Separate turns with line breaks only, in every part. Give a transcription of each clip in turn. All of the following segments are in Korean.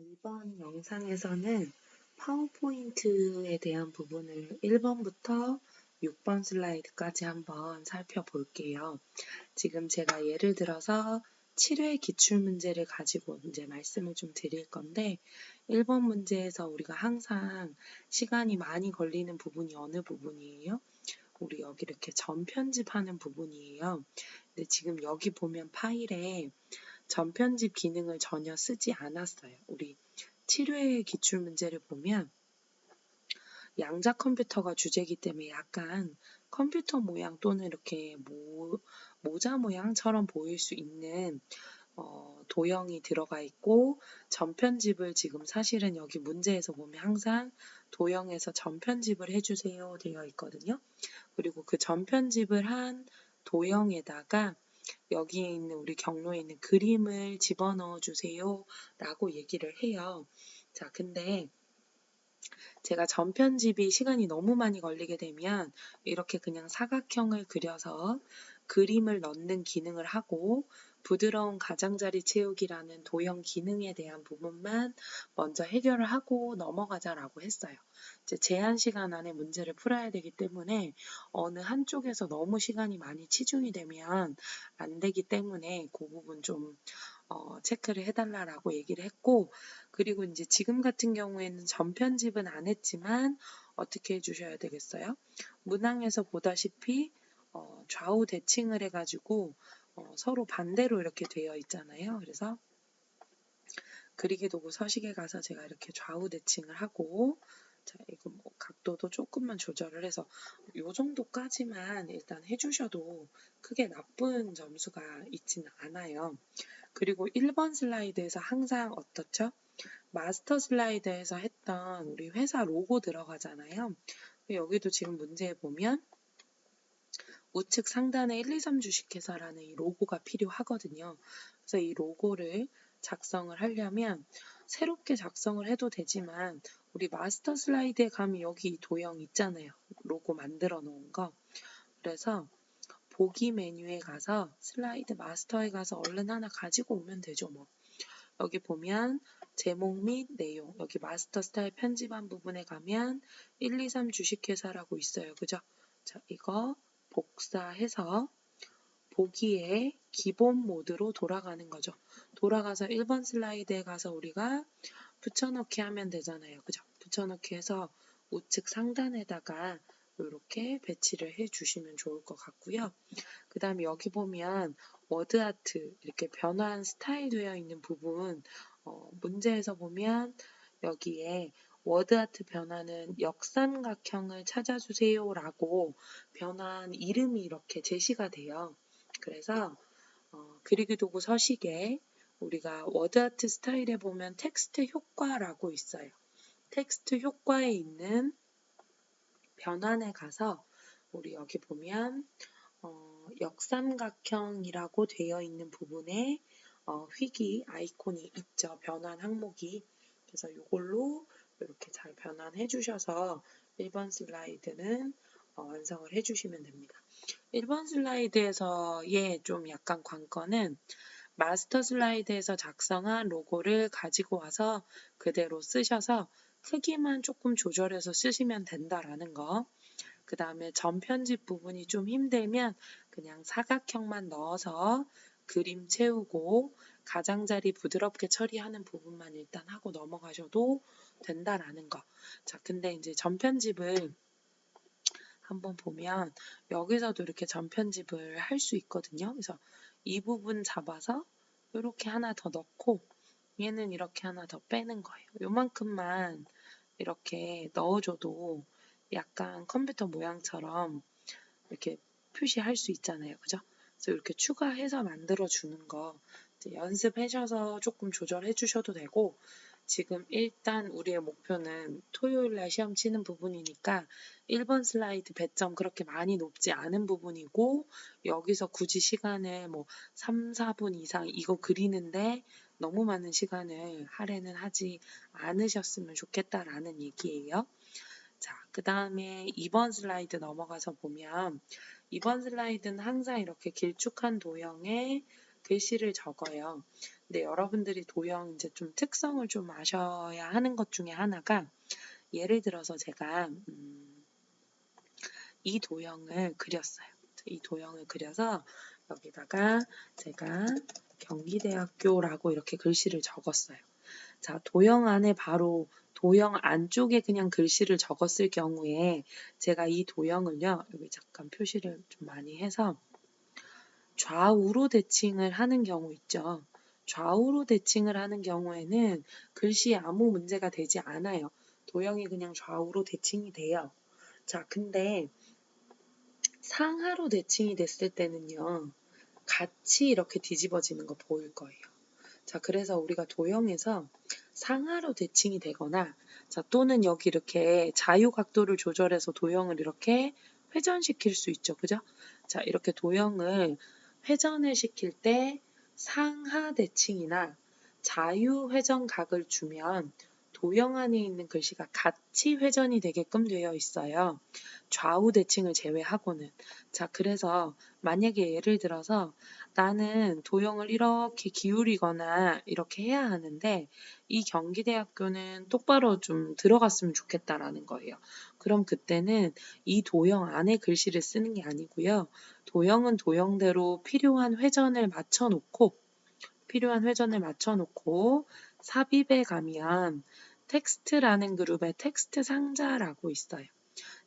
이번 영상에서는 파워포인트에 대한 부분을 1번부터 6번 슬라이드까지 한번 살펴볼게요. 지금 제가 예를 들어서 7회 기출문제를 가지고 이제 말씀을 좀 드릴 건데 1번 문제에서 우리가 항상 시간이 많이 걸리는 부분이 어느 부분이에요? 우리 여기 이렇게 전편집하는 부분이에요. 근데 지금 여기 보면 파일에 전편집 기능을 전혀 쓰지 않았어요. 우리 7회 기출문제를 보면 양자 컴퓨터가 주제이기 때문에 약간 컴퓨터 모양 또는 이렇게 모자 모양처럼 보일 수 있는 도형이 들어가 있고 전편집을 지금 사실은 여기 문제에서 보면 항상 도형에서 전편집을 해주세요 되어 있거든요. 그리고 그 전편집을 한 도형에다가 여기에 있는 우리 경로에 있는 그림을 집어넣어 주세요 라고 얘기를 해요. 자, 근데 제가 전편집이 시간이 너무 많이 걸리게 되면 이렇게 그냥 사각형을 그려서 그림을 넣는 기능을 하고 부드러운 가장자리 채우기라는 도형 기능에 대한 부분만 먼저 해결을 하고 넘어가자라고 했어요. 이제 제한 시간 안에 문제를 풀어야 되기 때문에 어느 한쪽에서 너무 시간이 많이 치중이 되면 안 되기 때문에 그 부분 좀 체크를 해달라고 얘기를 했고, 그리고 이제 지금 같은 경우에는 전편집은 안 했지만 어떻게 해주셔야 되겠어요? 문항에서 보다시피 좌우 대칭을 해가지고 서로 반대로 이렇게 되어 있잖아요. 그래서 그리기 도구 서식에 가서 제가 이렇게 좌우 대칭을 하고, 자, 이거 뭐 각도도 조금만 조절을 해서 요 정도까지만 일단 해주셔도 크게 나쁜 점수가 있지는 않아요. 그리고 1번 슬라이드에서 항상 어떻죠? 마스터 슬라이드에서 했던 우리 회사 로고 들어가잖아요. 여기도 지금 문제에 보면 우측 상단에 1, 2, 3 주식회사라는 이 로고가 필요하거든요. 그래서 이 로고를 작성을 하려면 새롭게 작성을 해도 되지만 우리 마스터 슬라이드에 가면 여기 이 도형 있잖아요. 로고 만들어 놓은 거. 그래서 보기 메뉴에 가서 슬라이드 마스터에 가서 얼른 하나 가지고 오면 되죠. 뭐 여기 보면 제목 및 내용, 여기 마스터 스타일 편집한 부분에 가면 1, 2, 3 주식회사라고 있어요. 그죠? 자, 이거 복사해서 보기에 기본 모드로 돌아가는 거죠. 돌아가서 1번 슬라이드에 가서 우리가 붙여넣기 하면 되잖아요. 그죠? 붙여넣기 해서 우측 상단에다가 이렇게 배치를 해주시면 좋을 것 같고요. 그 다음에 여기 보면 워드아트 이렇게 변화한 스타일 되어 있는 부분 문제에서 보면 여기에 워드아트 변화는 역삼각형을 찾아주세요 라고 변화한 이름이 이렇게 제시가 돼요. 그래서 그리기 도구 서식에 우리가 워드아트 스타일에 보면 텍스트 효과라고 있어요. 텍스트 효과에 있는 변환에 가서 우리 여기 보면 역삼각형이라고 되어 있는 부분에 휘기 아이콘이 있죠. 변환 항목이. 그래서 이걸로 이렇게 잘 변환해 주셔서 1번 슬라이드는 완성을 해 주시면 됩니다. 1번 슬라이드에서의 좀 약간 관건은 마스터 슬라이드에서 작성한 로고를 가지고 와서 그대로 쓰셔서 크기만 조금 조절해서 쓰시면 된다라는 거. 그 다음에 전편집 부분이 좀 힘들면 그냥 사각형만 넣어서 그림 채우고 가장자리 부드럽게 처리하는 부분만 일단 하고 넘어가셔도 된다라는 거. 자, 근데 이제 전편집을 한번 보면 여기서도 이렇게 전편집을 할 수 있거든요. 그래서 이 부분 잡아서 이렇게 하나 더 넣고 얘는 이렇게 하나 더 빼는 거예요. 요만큼만 이렇게 넣어줘도 약간 컴퓨터 모양처럼 이렇게 표시할 수 있잖아요. 그죠? 그래서 이렇게 추가해서 만들어주는 거 연습하셔서 조금 조절해 주셔도 되고 지금 일단 우리의 목표는 토요일날 시험 치는 부분이니까 1번 슬라이드 배점 그렇게 많이 높지 않은 부분이고 여기서 굳이 시간을 뭐 3, 4분 이상 이거 그리는데 너무 많은 시간을 할애는 하지 않으셨으면 좋겠다라는 얘기예요. 자, 그 다음에 2번 슬라이드 넘어가서 보면 2번 슬라이드는 항상 이렇게 길쭉한 도형에 글씨를 적어요. 근데 여러분들이 도형 이제 좀 특성을 좀 아셔야 하는 것 중에 하나가 예를 들어서 제가 이 도형을 그렸어요. 이 도형을 그려서 여기다가 제가 경기대학교라고 이렇게 글씨를 적었어요. 자, 도형 안에 바로 도형 안쪽에 그냥 글씨를 적었을 경우에 제가 이 도형을요, 여기 잠깐 표시를 좀 많이 해서 좌우로 대칭을 하는 경우 있죠. 좌우로 대칭을 하는 경우에는 글씨에 아무 문제가 되지 않아요. 도형이 그냥 좌우로 대칭이 돼요. 자, 근데 상하로 대칭이 됐을 때는요, 같이 이렇게 뒤집어지는 거 보일 거예요. 자, 그래서 우리가 도형에서 상하로 대칭이 되거나, 자, 또는 여기 이렇게 자유 각도를 조절해서 도형을 이렇게 회전시킬 수 있죠. 그죠? 자, 이렇게 도형을 회전을 시킬 때 상하 대칭이나 자유 회전각을 주면 도형 안에 있는 글씨가 같이 회전이 되게끔 되어 있어요. 좌우 대칭을 제외하고는. 자, 그래서 만약에 예를 들어서 나는 도형을 이렇게 기울이거나 이렇게 해야 하는데 이 경기대학교는 똑바로 좀 들어갔으면 좋겠다라는 거예요. 그럼 그때는 이 도형 안에 글씨를 쓰는 게 아니고요. 도형은 도형대로 필요한 회전을 맞춰 놓고 삽입에 가면 텍스트라는 그룹에 텍스트 상자라고 있어요.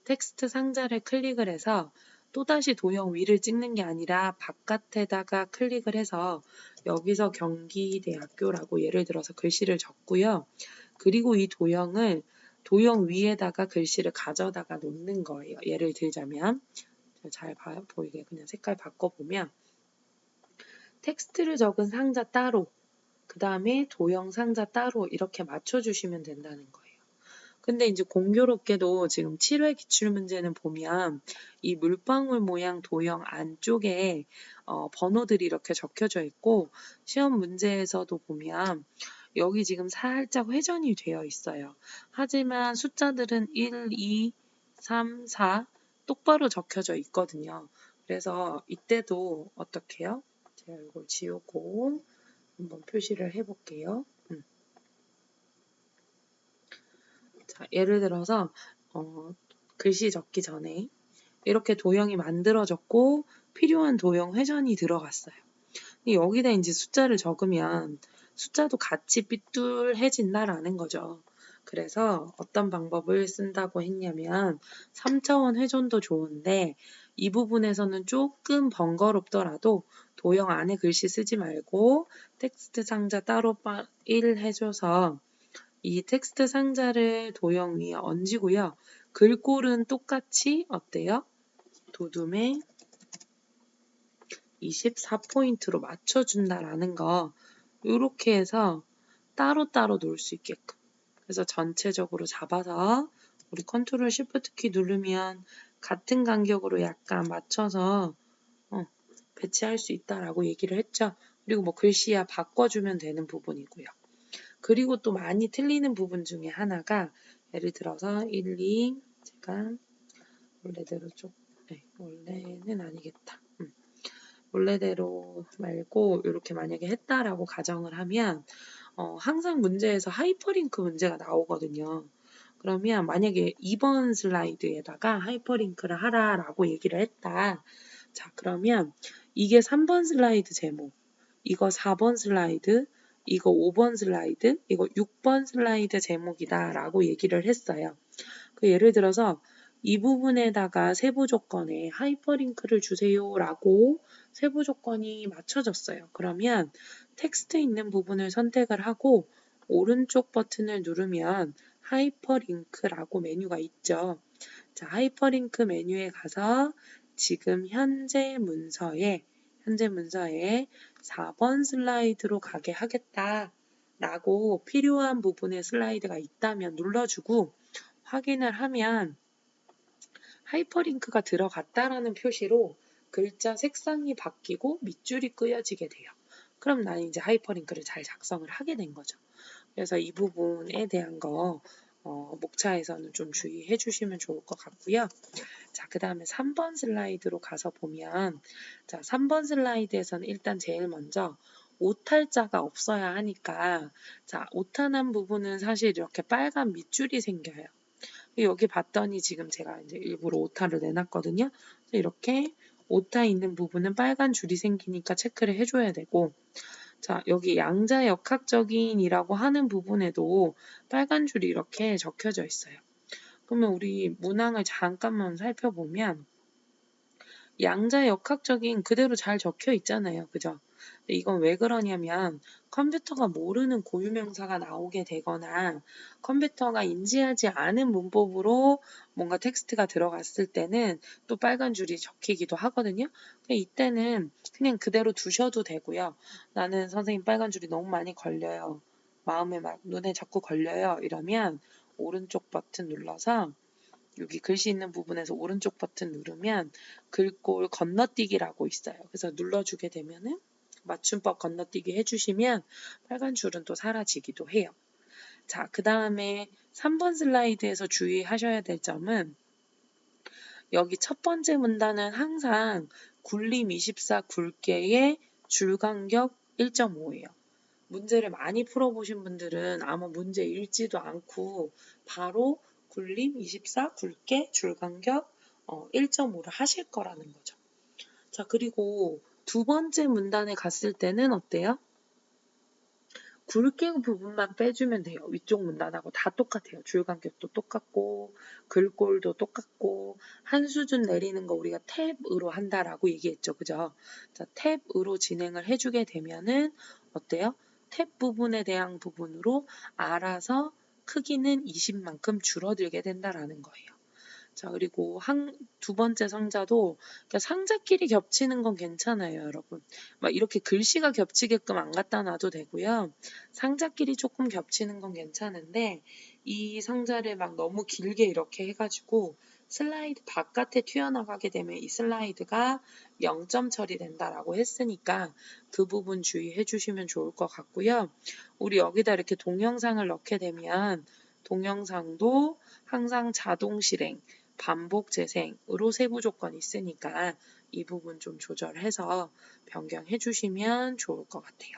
텍스트 상자를 클릭을 해서 또다시 도형 위를 찍는 게 아니라 바깥에다가 클릭을 해서 여기서 경기대학교라고 예를 들어서 글씨를 적고요. 그리고 이 도형을 도형 위에다가 글씨를 가져다가 놓는 거예요. 예를 들자면 잘 보이게 그냥 색깔 바꿔보면 텍스트를 적은 상자 따로 그 다음에 도형 상자 따로 이렇게 맞춰주시면 된다는 거예요. 근데 이제 공교롭게도 지금 7회 기출문제는 보면 이 물방울 모양 도형 안쪽에 번호들이 이렇게 적혀져 있고 시험 문제에서도 보면 여기 지금 살짝 회전이 되어 있어요. 하지만 숫자들은 1, 2, 3, 4 똑바로 적혀져 있거든요. 그래서 이때도 어떻게 해요? 제가 이걸 지우고 한번 표시를 해볼게요. 자, 예를 들어서 글씨 적기 전에 이렇게 도형이 만들어졌고 필요한 도형 회전이 들어갔어요. 여기다 이제 숫자를 적으면 숫자도 같이 삐뚤해진다라는 거죠. 그래서 어떤 방법을 쓴다고 했냐면 3차원 회전도 좋은데 이 부분에서는 조금 번거롭더라도 도형 안에 글씨 쓰지 말고 텍스트 상자 따로 1 해줘서 이 텍스트 상자를 도형 위에 얹이고요. 글꼴은 똑같이 어때요? 도둠에 24포인트로 맞춰준다라는 거 이렇게 해서 따로따로 놓을 수 있게끔 그래서 전체적으로 잡아서 우리 컨트롤 쉬프트 키 누르면 같은 간격으로 약간 맞춰서 배치할 수 있다라고 얘기를 했죠. 그리고 뭐 글씨야 바꿔주면 되는 부분이고요. 그리고 또 많이 틀리는 부분 중에 하나가 예를 들어서 1, 2 제가 원래대로 원래는 아니겠다. 원래대로 말고 이렇게 만약에 했다라고 가정을 하면 항상 문제에서 하이퍼링크 문제가 나오거든요. 그러면 만약에 2번 슬라이드에다가 하이퍼링크를 하라라고 얘기를 했다. 자, 그러면 이게 3번 슬라이드 제목, 이거 4번 슬라이드, 이거 5번 슬라이드, 이거 6번 슬라이드 제목이다라고 얘기를 했어요. 예를 들어서 이 부분에다가 세부 조건에 하이퍼링크를 주세요라고 세부 조건이 맞춰졌어요. 그러면 텍스트 있는 부분을 선택을 하고 오른쪽 버튼을 누르면 하이퍼링크라고 메뉴가 있죠. 자, 하이퍼링크 메뉴에 가서 지금 현재 문서에 4번 슬라이드로 가게 하겠다라고 필요한 부분에 슬라이드가 있다면 눌러주고 확인을 하면 하이퍼링크가 들어갔다라는 표시로 글자 색상이 바뀌고 밑줄이 그어지게 돼요. 그럼 나는 이제 하이퍼링크를 잘 작성을 하게 된 거죠. 그래서 이 부분에 대한 거 목차에서는 좀 주의해 주시면 좋을 것 같고요. 자, 그 다음에 3번 슬라이드로 가서 보면 자, 3번 슬라이드에서는 일단 제일 먼저 오탈자가 없어야 하니까 자, 오타난 부분은 사실 이렇게 빨간 밑줄이 생겨요. 여기 봤더니 지금 제가 이제 일부러 오타를 내놨거든요. 이렇게 오타 있는 부분은 빨간 줄이 생기니까 체크를 해줘야 되고, 자, 여기 양자 역학적인이라고 하는 부분에도 빨간 줄이 이렇게 적혀져 있어요. 그러면 우리 문항을 잠깐만 살펴보면 양자 역학적인 그대로 잘 적혀 있잖아요. 그죠? 이건 왜 그러냐면 컴퓨터가 모르는 고유명사가 나오게 되거나 컴퓨터가 인지하지 않은 문법으로 뭔가 텍스트가 들어갔을 때는 또 빨간 줄이 적히기도 하거든요. 이때는 그냥 그대로 두셔도 되고요. 나는 선생님 빨간 줄이 너무 많이 걸려요. 마음에 막 눈에 자꾸 걸려요. 이러면 오른쪽 버튼 눌러서 여기 글씨 있는 부분에서 오른쪽 버튼 누르면 글꼴 건너뛰기라고 있어요. 그래서 눌러주게 되면은 맞춤법 건너뛰기 해주시면 빨간 줄은 또 사라지기도 해요. 자, 그 다음에 3번 슬라이드에서 주의하셔야 될 점은 여기 첫 번째 문단은 항상 굴림 24 굵게의 줄간격 1.5예요. 문제를 많이 풀어보신 분들은 아마 문제 읽지도 않고 바로 굴림 24 굵게 줄간격 1.5를 하실 거라는 거죠. 자, 그리고 두 번째 문단에 갔을 때는 어때요? 굵게 부분만 빼주면 돼요. 위쪽 문단하고 다 똑같아요. 줄간격도 똑같고 글꼴도 똑같고 한 수준 내리는 거 우리가 탭으로 한다라고 얘기했죠. 그죠? 자, 탭으로 진행을 해주게 되면은 어때요? 탭 부분에 대한 부분으로 알아서 크기는 20만큼 줄어들게 된다라는 거예요. 자, 그리고 두 번째 상자도 그러니까 상자끼리 겹치는 건 괜찮아요, 여러분. 막 이렇게 글씨가 겹치게끔 안 갖다 놔도 되고요. 상자끼리 조금 겹치는 건 괜찮은데 이 상자를 막 너무 길게 이렇게 해가지고 슬라이드 바깥에 튀어나가게 되면 이 슬라이드가 0점 처리된다라고 했으니까 그 부분 주의해 주시면 좋을 것 같고요. 우리 여기다 이렇게 동영상을 넣게 되면 동영상도 항상 자동 실행, 반복 재생으로 세부 조건이 있으니까 이 부분 좀 조절해서 변경해 주시면 좋을 것 같아요.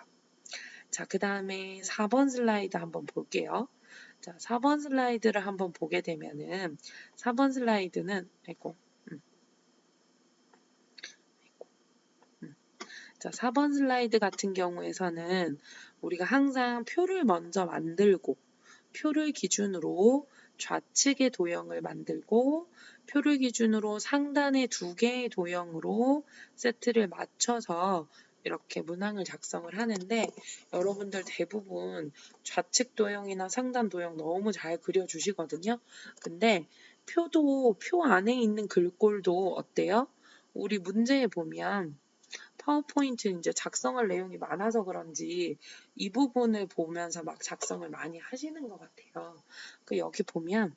자, 그 다음에 4번 슬라이드 한번 볼게요. 자, 4번 슬라이드를 한번 보게 되면은 4번 슬라이드는 자, 4번 슬라이드 같은 경우에서는 우리가 항상 표를 먼저 만들고 표를 기준으로 좌측의 도형을 만들고 표를 기준으로 상단의 두 개의 도형으로 세트를 맞춰서 이렇게 문항을 작성을 하는데 여러분들 대부분 좌측 도형이나 상단 도형 너무 잘 그려주시거든요. 근데 표도 표 안에 있는 글꼴도 어때요? 우리 문제에 보면 파워포인트 이제 작성할 내용이 많아서 그런지 이 부분을 보면서 막 작성을 많이 하시는 것 같아요. 여기 보면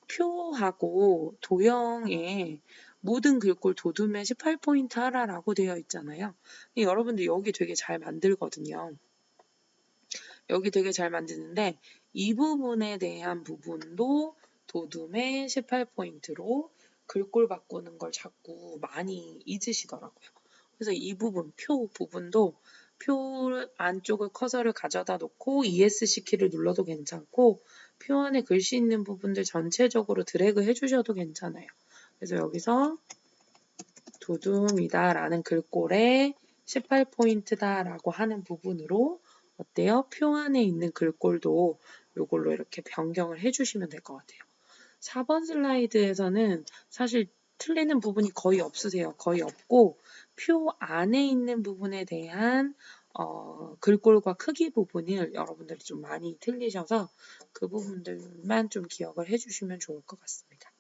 표하고 도형에 모든 글꼴 도둠에 18포인트 하라라고 되어 있잖아요. 여러분들 여기 되게 잘 만들거든요. 여기 되게 잘 만드는데 이 부분에 대한 부분도 도둠에 18포인트로 글꼴 바꾸는 걸 자꾸 많이 잊으시더라고요. 그래서 이 부분, 표 부분도 표 안쪽을 커서를 가져다 놓고 ESC 키를 눌러도 괜찮고 표 안에 글씨 있는 부분들 전체적으로 드래그 해주셔도 괜찮아요. 그래서 여기서 도둠이다 라는 글꼴에 18포인트다 라고 하는 부분으로 어때요? 표 안에 있는 글꼴도 이걸로 이렇게 변경을 해주시면 될 것 같아요. 4번 슬라이드에서는 사실 틀리는 부분이 거의 없으세요. 거의 없고 표 안에 있는 부분에 대한 글꼴과 크기 부분을 여러분들이 좀 많이 틀리셔서 그 부분들만 좀 기억을 해주시면 좋을 것 같습니다.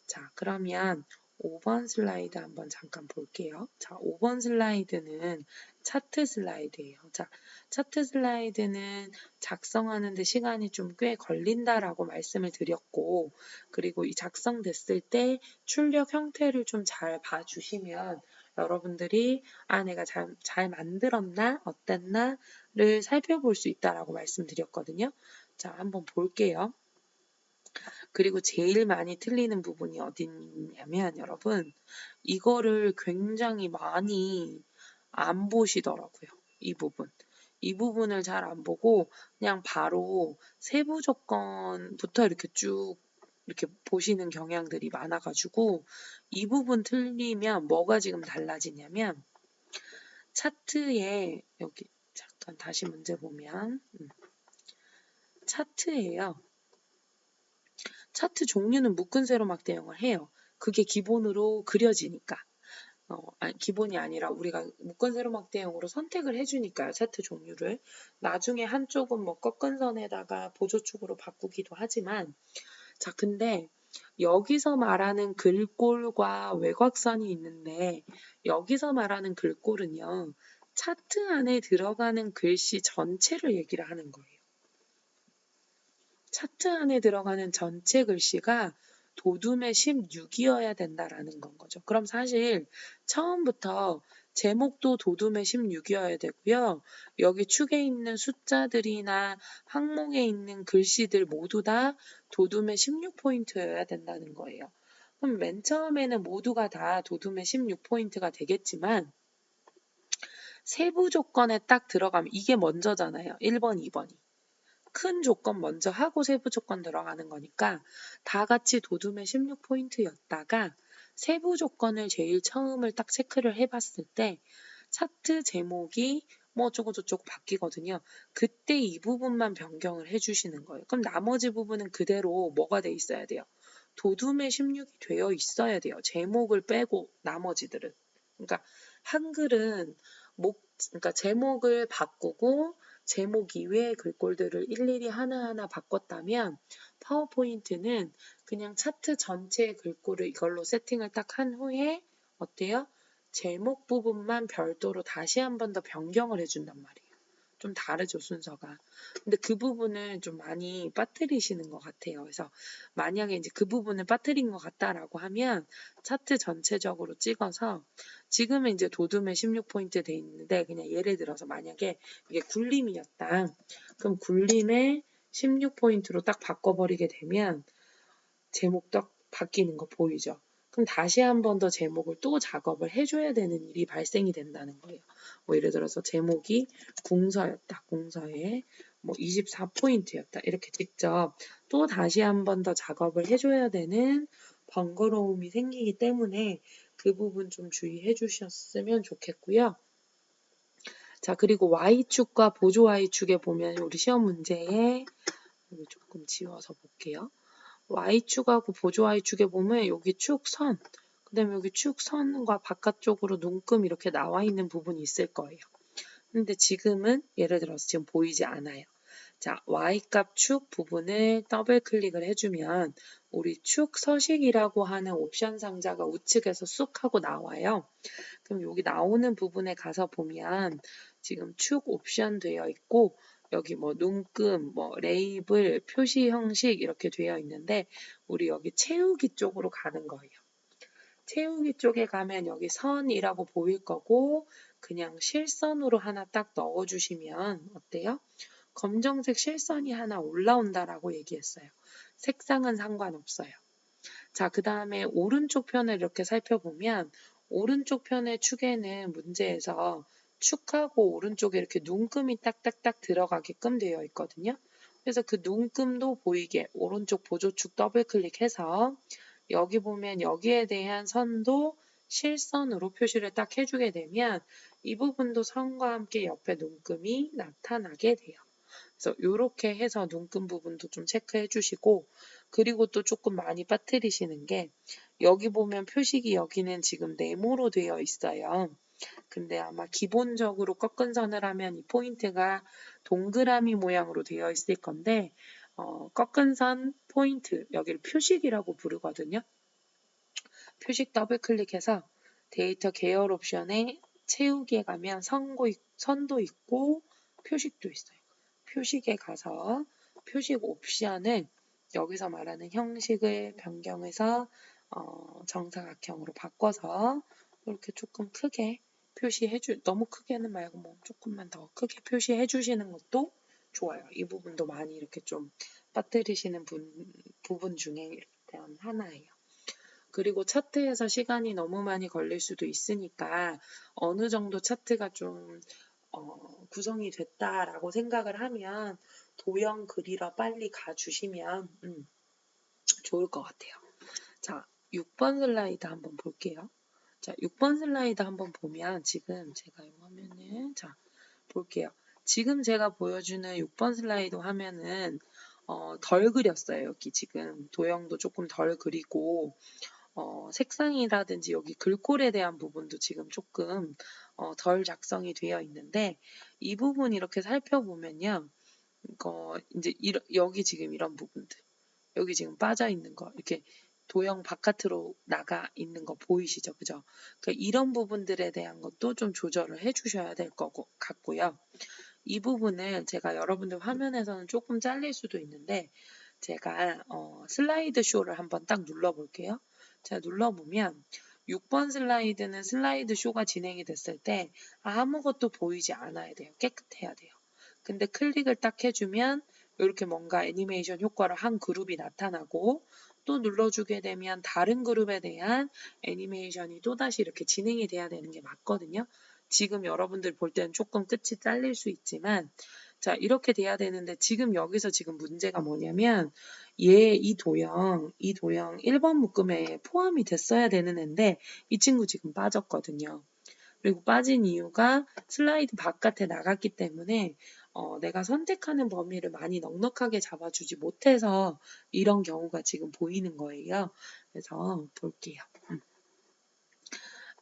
자, 그러면 5번 슬라이드 한번 잠깐 볼게요. 자, 5번 슬라이드는 차트 슬라이드예요. 자, 차트 슬라이드는 작성하는데 시간이 좀 꽤 걸린다라고 말씀을 드렸고, 그리고 이 작성됐을 때 출력 형태를 좀 잘 봐주시면 여러분들이 내가 잘 만들었나, 어땠나를 살펴볼 수 있다라고 말씀드렸거든요. 자, 한번 볼게요. 그리고 제일 많이 틀리는 부분이 어디냐면 여러분 이거를 굉장히 많이 안 보시더라고요. 이 부분. 이 부분을 잘 안 보고 그냥 바로 세부 조건부터 이렇게 쭉 이렇게 보시는 경향들이 많아가지고 이 부분 틀리면 뭐가 지금 달라지냐면 차트에 여기 잠깐 다시 문제 보면 차트예요. 차트 종류는 묶은 세로막 대응을 해요. 그게 기본으로 그려지니까. 기본이 아니라 우리가 묶은 세로막 대응으로 선택을 해주니까요. 차트 종류를. 나중에 한쪽은 뭐 꺾은 선에다가 보조축으로 바꾸기도 하지만 자, 근데 여기서 말하는 글꼴과 외곽선이 있는데 여기서 말하는 글꼴은요. 차트 안에 들어가는 글씨 전체를 얘기를 하는 거예요. 차트 안에 들어가는 전체 글씨가 도둠의 16이어야 된다라는 건 거죠. 그럼 사실 처음부터 제목도 도둠의 16이어야 되고요. 여기 축에 있는 숫자들이나 항목에 있는 글씨들 모두 다 도둠의 16포인트여야 된다는 거예요. 그럼 맨 처음에는 모두가 다 도둠의 16포인트가 되겠지만 세부 조건에 딱 들어가면 이게 먼저잖아요. 1번, 2번이. 큰 조건 먼저 하고 세부 조건 들어가는 거니까 다 같이 도둠의 16포인트였다가 세부 조건을 제일 처음을 딱 체크를 해봤을 때 차트 제목이 뭐 어쩌고저쩌고 바뀌거든요. 그때 이 부분만 변경을 해주시는 거예요. 그럼 나머지 부분은 그대로 뭐가 돼 있어야 돼요? 도둠의 16이 되어 있어야 돼요. 제목을 빼고 나머지들은. 그러니까 한글은 그러니까 제목을 바꾸고 제목 이외의 글꼴들을 일일이 하나하나 바꿨다면 파워포인트는 그냥 차트 전체의 글꼴을 이걸로 세팅을 딱 한 후에 어때요? 제목 부분만 별도로 다시 한 번 더 변경을 해준단 말이에요. 좀 다르죠, 순서가. 근데 그 부분을 좀 많이 빠뜨리시는 것 같아요. 그래서 만약에 이제 그 부분을 빠뜨린 것 같다라고 하면 차트 전체적으로 찍어서 지금은 이제 도둠에 16포인트 돼 있는데 그냥 예를 들어서 만약에 이게 굴림이었다. 그럼 굴림에 16포인트로 딱 바꿔버리게 되면 제목 딱 바뀌는 거 보이죠? 그럼 다시 한 번 더 제목을 또 작업을 해줘야 되는 일이 발생이 된다는 거예요. 뭐 예를 들어서 제목이 궁서였다. 궁서에 뭐 24포인트였다. 이렇게 직접 또 다시 한 번 더 작업을 해줘야 되는 번거로움이 생기기 때문에 그 부분 좀 주의해 주셨으면 좋겠고요. 자, 그리고 Y축과 보조 Y축에 보면 우리 시험 문제에 조금 지워서 볼게요. Y축하고 보조 Y축에 보면 여기 축선, 그 다음에 여기 축선과 바깥쪽으로 눈금 이렇게 나와 있는 부분이 있을 거예요. 근데 지금은 예를 들어서 지금 보이지 않아요. 자, Y값 축 부분을 더블 클릭을 해주면 우리 축 서식이라고 하는 옵션 상자가 우측에서 쑥 하고 나와요. 그럼 여기 나오는 부분에 가서 보면 지금 축 옵션 되어 있고 여기 뭐 눈금, 뭐 레이블, 표시 형식 이렇게 되어 있는데 우리 여기 채우기 쪽으로 가는 거예요. 채우기 쪽에 가면 여기 선이라고 보일 거고 그냥 실선으로 하나 딱 넣어주시면 어때요? 검정색 실선이 하나 올라온다라고 얘기했어요. 색상은 상관없어요. 자, 그 다음에 오른쪽 편을 이렇게 살펴보면 오른쪽 편의 축에는 문제에서 축하고 오른쪽에 이렇게 눈금이 딱딱딱 들어가게끔 되어 있거든요. 그래서 그 눈금도 보이게 오른쪽 보조축 더블 클릭해서 여기 보면 여기에 대한 선도 실선으로 표시를 딱 해주게 되면 이 부분도 선과 함께 옆에 눈금이 나타나게 돼요. 그래서 이렇게 해서 눈금 부분도 좀 체크해 주시고 그리고 또 조금 많이 빠뜨리시는 게 여기 보면 표식이 여기는 지금 네모로 되어 있어요. 근데 아마 기본적으로 꺾은 선을 하면 이 포인트가 동그라미 모양으로 되어 있을 건데 꺾은 선 포인트 여기를 표식이라고 부르거든요. 표식 더블 클릭해서 데이터 계열 옵션에 채우기에 가면 선도 있고 표식도 있어요. 표식에 가서 표식 옵션을 여기서 말하는 형식을 변경해서 정사각형으로 바꿔서 이렇게 조금 크게 너무 크게는 말고 뭐 조금만 더 크게 표시해 주시는 것도 좋아요. 이 부분도 많이 이렇게 좀 빠뜨리시는 부분 중에 일단 하나예요. 그리고 차트에서 시간이 너무 많이 걸릴 수도 있으니까 어느 정도 차트가 좀 구성이 됐다라고 생각을 하면 도형 그리러 빨리 가주시면 좋을 것 같아요. 자, 6번 슬라이드 한번 볼게요. 자, 6번 슬라이드 한번 보면 지금 제가 이 화면을 볼게요. 지금 제가 보여주는 6번 슬라이드 화면은 덜 그렸어요. 여기 지금 도형도 조금 덜 그리고 색상이라든지 여기 글꼴에 대한 부분도 지금 조금 덜 작성이 되어 있는데 이 부분 이렇게 살펴보면요. 이제 여기 지금 이런 부분들 여기 지금 빠져 있는 거 이렇게 도형 바깥으로 나가 있는 거 보이시죠? 그죠? 그러니까 이런 부분들에 대한 것도 좀 조절을 해 주셔야 될 것 같고요. 이 부분을 제가 여러분들 화면에서는 조금 잘릴 수도 있는데 제가 슬라이드 쇼를 한번 딱 눌러볼게요. 제가 눌러보면 6번 슬라이드는 슬라이드 쇼가 진행이 됐을 때 아무것도 보이지 않아야 돼요. 깨끗해야 돼요. 근데 클릭을 딱 해주면 이렇게 뭔가 애니메이션 효과를 한 그룹이 나타나고 또 눌러주게 되면 다른 그룹에 대한 애니메이션이 또다시 이렇게 진행이 돼야 되는 게 맞거든요. 지금 여러분들 볼 때는 조금 끝이 잘릴 수 있지만 자 이렇게 돼야 되는데 지금 여기서 지금 문제가 뭐냐면 이 도형 1번 묶음에 포함이 됐어야 되는 앤데 이 친구 지금 빠졌거든요. 그리고 빠진 이유가 슬라이드 바깥에 나갔기 때문에 내가 선택하는 범위를 많이 넉넉하게 잡아주지 못해서 이런 경우가 지금 보이는 거예요. 그래서 볼게요.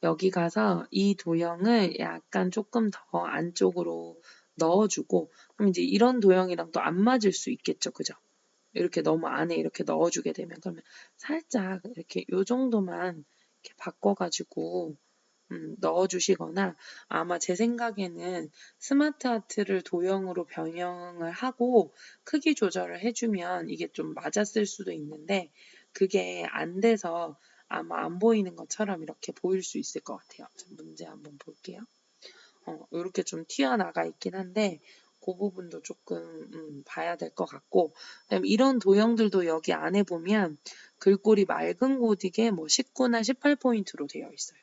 여기 가서 이 도형을 약간 조금 더 안쪽으로 넣어주고 그럼 이제 이런 도형이랑 또 안 맞을 수 있겠죠. 그죠? 이렇게 너무 안에 이렇게 넣어주게 되면 그러면 살짝 이렇게 요 정도만 이렇게 바꿔가지고 넣어주시거나 아마 제 생각에는 스마트 아트를 도형으로 변형을 하고 크기 조절을 해주면 이게 좀 맞았을 수도 있는데 그게 안 돼서 아마 안 보이는 것처럼 이렇게 보일 수 있을 것 같아요. 문제 한번 볼게요. 이렇게 좀 튀어나가 있긴 한데 그 부분도 조금 봐야 될 것 같고 그다음에 이런 도형들도 여기 안에 보면 글꼴이 맑은 고딕에 뭐 19나 18포인트로 되어 있어요.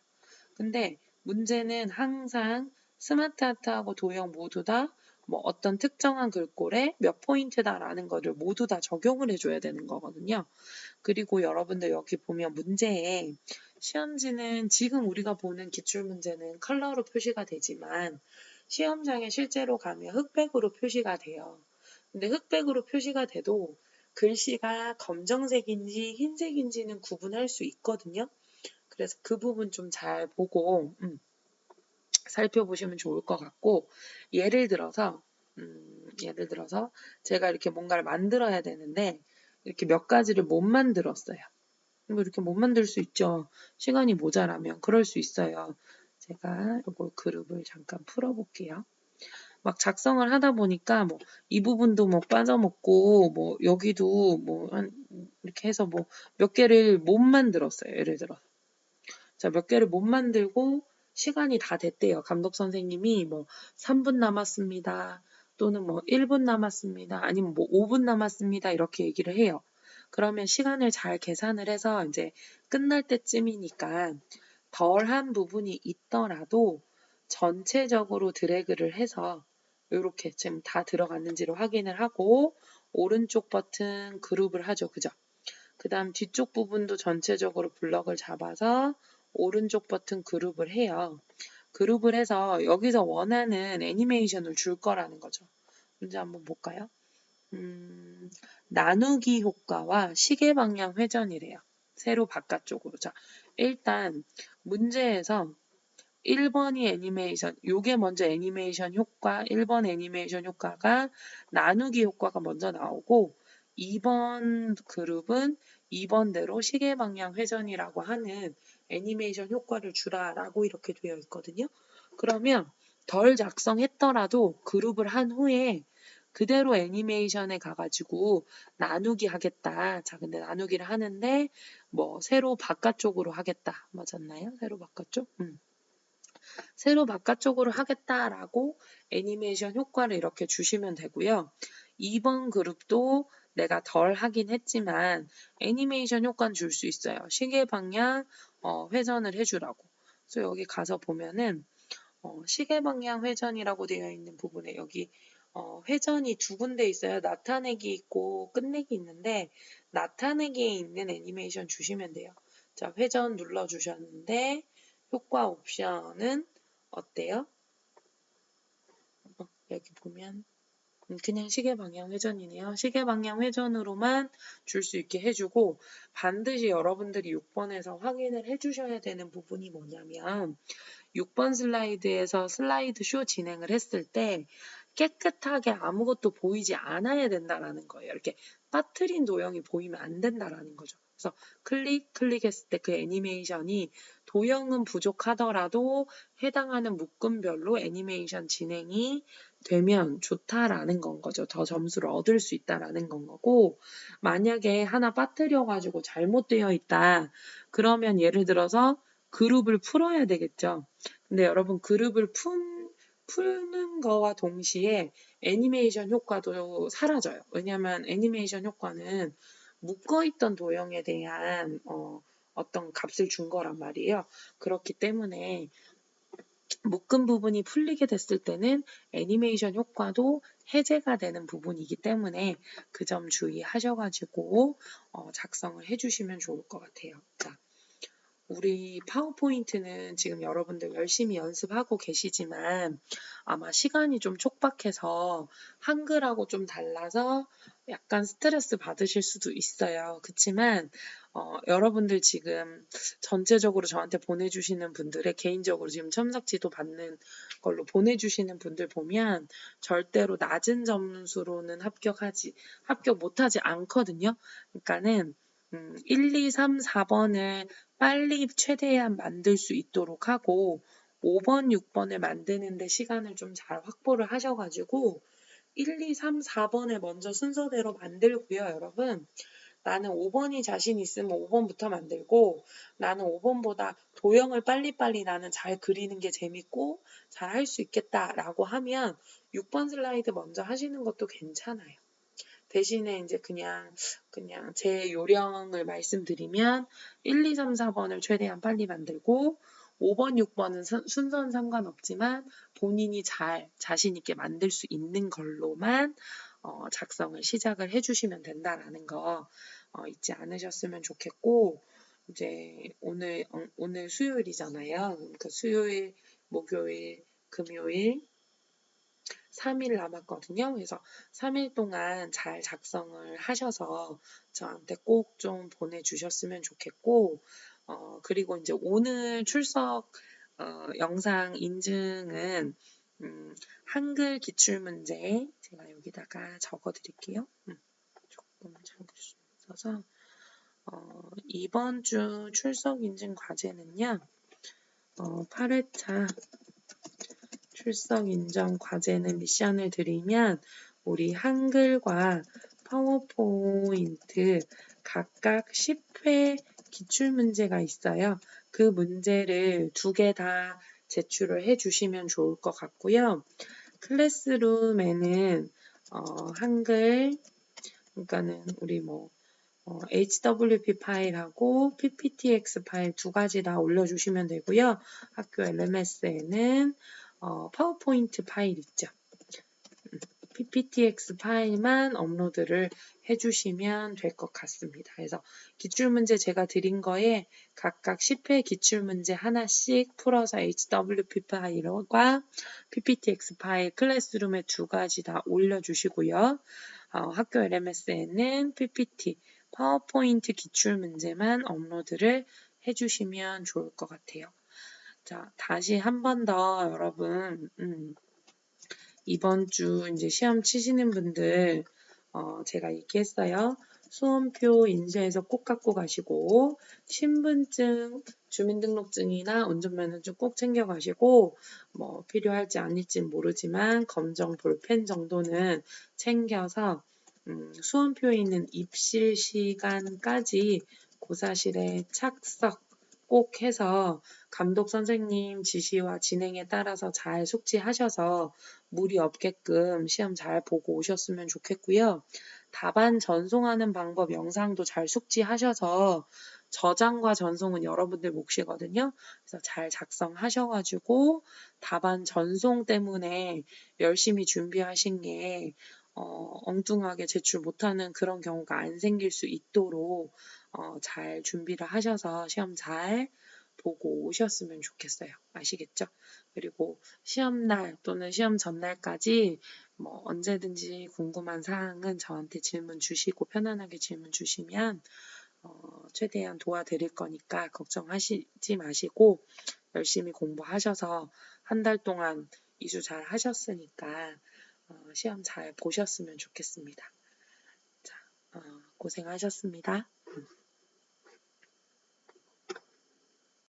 근데 문제는 항상 스마트 아트하고 도형 모두 다 뭐 어떤 특정한 글꼴에 몇 포인트다라는 거를 모두 다 적용을 해줘야 되는 거거든요. 그리고 여러분들 여기 보면 문제에 시험지는 지금 우리가 보는 기출문제는 컬러로 표시가 되지만 시험장에 실제로 가면 흑백으로 표시가 돼요. 근데 흑백으로 표시가 돼도 글씨가 검정색인지 흰색인지는 구분할 수 있거든요. 그래서 그 부분 좀 잘 보고 살펴보시면 좋을 것 같고 예를 들어서 제가 이렇게 뭔가를 만들어야 되는데 이렇게 몇 가지를 못 만들었어요. 뭐 이렇게 못 만들 수 있죠. 시간이 모자라면 그럴 수 있어요. 제가 이거 그룹을 잠깐 풀어볼게요. 막 작성을 하다 보니까 뭐 이 부분도 뭐 빠져먹고 뭐 여기도 뭐 한 이렇게 해서 뭐 몇 개를 못 만들었어요. 예를 들어 자, 몇 개를 못 만들고 시간이 다 됐대요. 감독 선생님이 뭐 3분 남았습니다. 또는 뭐 1분 남았습니다. 아니면 뭐 5분 남았습니다. 이렇게 얘기를 해요. 그러면 시간을 잘 계산을 해서 이제 끝날 때쯤이니까 덜한 부분이 있더라도 전체적으로 드래그를 해서 이렇게 지금 다 들어갔는지를 확인을 하고 오른쪽 버튼 그룹을 하죠. 그죠? 그 다음 뒤쪽 부분도 전체적으로 블럭을 잡아서 오른쪽 버튼 그룹을 해요. 그룹을 해서 여기서 원하는 애니메이션을 줄 거라는 거죠. 문제 한번 볼까요? 나누기 효과와 시계 방향 회전이래요. 세로 바깥쪽으로. 자, 일단 문제에서 1번이 애니메이션, 요게 먼저 애니메이션 효과, 1번 애니메이션 효과가 나누기 효과가 먼저 나오고 2번 그룹은 2번대로 시계 방향 회전이라고 하는 애니메이션 효과를 주라라고 이렇게 되어 있거든요. 그러면 덜 작성했더라도 그룹을 한 후에 그대로 애니메이션에 가가지고 나누기 하겠다. 자, 근데 나누기를 하는데 뭐 세로 바깥쪽으로 하겠다. 맞았나요? 세로 바깥쪽? 세로 바깥쪽으로 하겠다라고 애니메이션 효과를 이렇게 주시면 되고요. 2번 그룹도 내가 덜 하긴 했지만 애니메이션 효과는 줄 수 있어요. 시계 방향 회전을 해주라고. 그래서 여기 가서 보면은 시계 방향 회전이라고 되어 있는 부분에 여기 회전이 두 군데 있어요. 나타내기 있고 끝내기 있는데 나타내기에 있는 애니메이션 주시면 돼요. 자, 회전 눌러주셨는데 효과 옵션은 어때요? 여기 보면 그냥 시계 방향 회전이네요. 시계 방향 회전으로만 줄 수 있게 해주고 반드시 여러분들이 6번에서 확인을 해주셔야 되는 부분이 뭐냐면 6번 슬라이드에서 슬라이드 쇼 진행을 했을 때 깨끗하게 아무것도 보이지 않아야 된다라는 거예요. 이렇게 빠트린 도형이 보이면 안 된다라는 거죠. 그래서 클릭했을 때 그 애니메이션이 도형은 부족하더라도 해당하는 묶음별로 애니메이션 진행이 되면 좋다라는 건 거죠. 더 점수를 얻을 수 있다라는 건 거고 만약에 하나 빠뜨려가지고 잘못되어 있다. 그러면 예를 들어서 그룹을 풀어야 되겠죠. 근데 여러분 그룹을 푸는 거와 동시에 애니메이션 효과도 사라져요. 왜냐하면 애니메이션 효과는 묶어있던 도형에 대한 어떤 값을 준 거란 말이에요. 그렇기 때문에 묶은 부분이 풀리게 됐을 때는 애니메이션 효과도 해제가 되는 부분이기 때문에 그 점 주의하셔가지고 작성을 해주시면 좋을 것 같아요. 자, 우리 파워포인트는 지금 여러분들 열심히 연습하고 계시지만 아마 시간이 좀 촉박해서 한글하고 좀 달라서 약간 스트레스 받으실 수도 있어요. 그치만 여러분들 지금 전체적으로 저한테 보내주시는 분들의 개인적으로 지금 첨삭지도 받는 걸로 보내주시는 분들 보면 절대로 낮은 점수로는 합격 못하지 않거든요. 그러니까는 1, 2, 3, 4번을 빨리 최대한 만들 수 있도록 하고 5번, 6번을 만드는데 시간을 좀 잘 확보를 하셔가지고 1, 2, 3, 4번을 먼저 순서대로 만들고요, 여러분. 나는 5번이 자신 있으면 5번부터 만들고 나는 5번보다 도형을 빨리빨리 나는 잘 그리는 게 재밌고 잘 할 수 있겠다라고 하면 6번 슬라이드 먼저 하시는 것도 괜찮아요. 대신에 이제 그냥 제 요령을 말씀드리면 1, 2, 3, 4번을 최대한 빨리 만들고 5번, 6번은 순서는 상관없지만 본인이 자신 있게 만들 수 있는 걸로만 작성을 시작을 해주시면 된다라는 거 잊지 않으셨으면 좋겠고 이제 오늘 수요일이잖아요. 그러니까 수요일, 목요일, 금요일 3일 남았거든요. 그래서 3일 동안 잘 작성을 하셔서 저한테 꼭 좀 보내주셨으면 좋겠고, 그리고 이제 오늘 출석 영상 인증은 한글 기출문제 제가 여기다가 적어드릴게요. 조금 적을 수 있어서 이번 주 출석 인증 과제는요. 8회차 출석 인정 과제는 미션을 드리면 우리 한글과 파워포인트 각각 10회 기출문제가 있어요. 그 문제를 2개 다 제출을 해주시면 좋을 것 같고요. 클래스룸에는 한글 그러니까는 우리 HWP 파일하고 PPTX 파일 2가지 다 올려주시면 되고요. 학교 LMS에는 파워포인트 파일 있죠. PPTX 파일만 업로드를 해주시면 될 것 같습니다. 그래서 기출문제 제가 드린 거에 각각 10회 기출문제 하나씩 풀어서 HWP 파일과 PPTX 파일 클래스룸에 2가지 다 올려주시고요. 학교 LMS에는 PPT, 파워포인트 기출문제만 업로드를 해주시면 좋을 것 같아요. 자, 다시 한 번 더 여러분, 이번 주 이제 시험 치시는 분들, 제가 얘기했어요. 수험표 인쇄해서 꼭 갖고 가시고, 신분증, 주민등록증이나 운전면허증 꼭 챙겨가시고, 필요할지 아닐지 모르지만, 검정 볼펜 정도는 챙겨서, 수험표에 있는 입실 시간까지 고사실에 착석 꼭 해서 감독 선생님 지시와 진행에 따라서 잘 숙지하셔서 무리 없게끔 시험 잘 보고 오셨으면 좋겠고요. 답안 전송하는 방법 영상도 잘 숙지하셔서 저장과 전송은 여러분들 몫이거든요. 그래서 잘 작성하셔가지고 답안 전송 때문에 열심히 준비하신 게 엉뚱하게 제출 못하는 그런 경우가 안 생길 수 있도록 잘 준비를 하셔서 시험 잘 보고 오셨으면 좋겠어요. 아시겠죠? 그리고 시험날 또는 시험 전날까지 뭐 언제든지 궁금한 사항은 저한테 질문 주시고 편안하게 질문 주시면 최대한 도와드릴 거니까 걱정하시지 마시고 열심히 공부하셔서 한 달 동안 이수 잘 하셨으니까 시험 잘 보셨으면 좋겠습니다. 자, 고생하셨습니다.